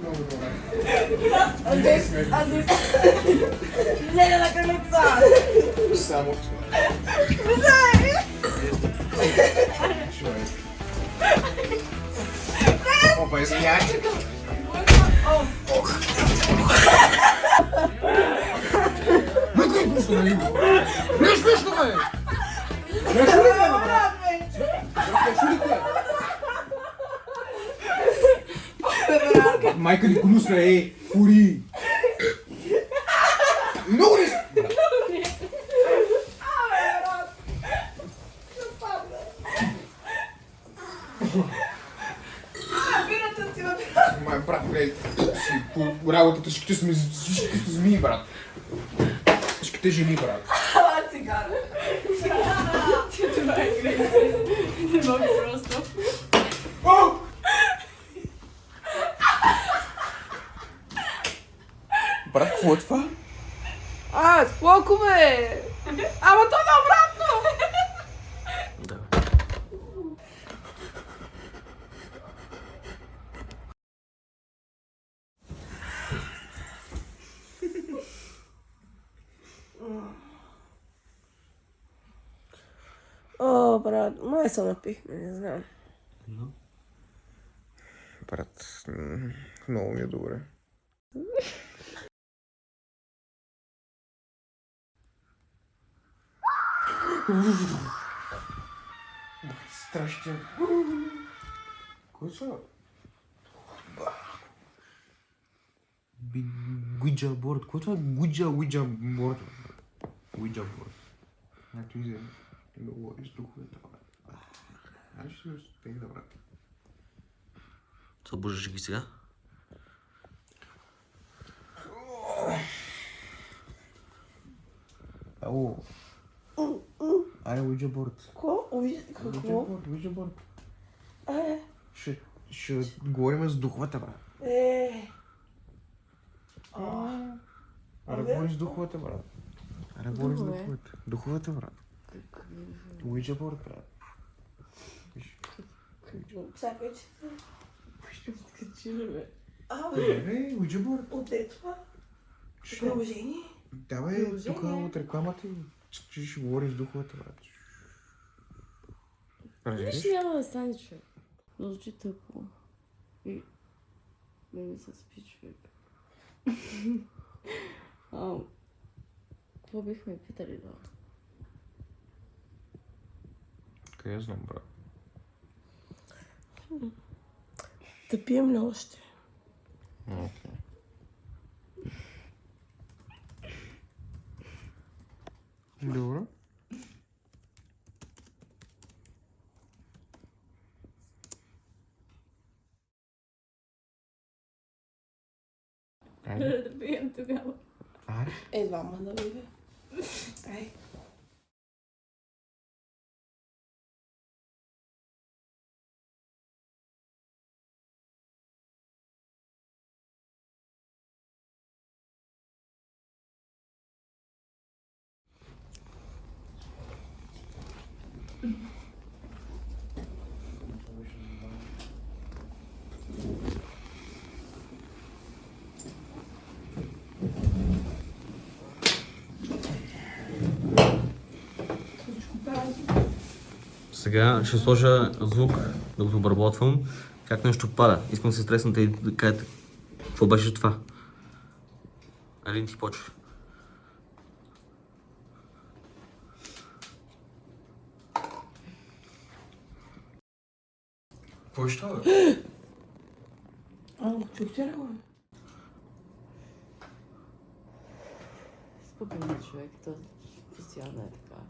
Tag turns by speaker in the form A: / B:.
A: Много добре.
B: Азис. Леля на кралица.
A: Само това. Човек. Опа, извиняй. Не смешно, бе! Смешно ли, бе? Майка ни гнусна е, кури! Много ли? Май брат, бе, си по работата всичките сме змии, брат. Всичките жени, брат.
B: Ала цигара. Това е грезно. Не мога просто.
A: Брат, какво е това?
B: Сколко бе! Ама то не обратно!
C: Да.
B: О, брат, май се напихме, не знам.
A: Брат, много ми е добре. Страшно. Кой са? Гуиджа борд. Кой това е Уиджа борд? Уиджа борд. Някакво изе да говори с духовете. Аз ще се успех да брат.
C: Събуждаш ги сега?
A: Ало. Аре, Уиджа борд.
B: Какво? Какво?
A: Уиджа борд. Ще говорим с духовете, брат. Аре, говори с духовете, брат. Аре, говори с духовете. Духовете, брат. Уиджа борд, брат.
B: Чакай, че ще откачили, бе.
A: Бе, Уиджа борд.
B: Отде това? Приложение?
A: Да, бе, тук от рекламата ще говори с духовете, брат.
D: Виж, няма да стане човек. Но звучи тъпо. И... не се спи човек. Това бихме питали, да.
A: Къде знам, брат?
B: Да пием ли още?
A: Окей. Добре. Айде.
D: Да пием тогава.
A: Айде.
B: Двама да бъде. Ай.
C: Сега ще сложа звук, да го обработвам. Как нещо пада. Искам да се стреснете и да кажете какво беше това. Алин, ти почва.
A: Какво ще става, бе?
B: Чухте ли го?
D: Спокойно човек, то постоянно е така.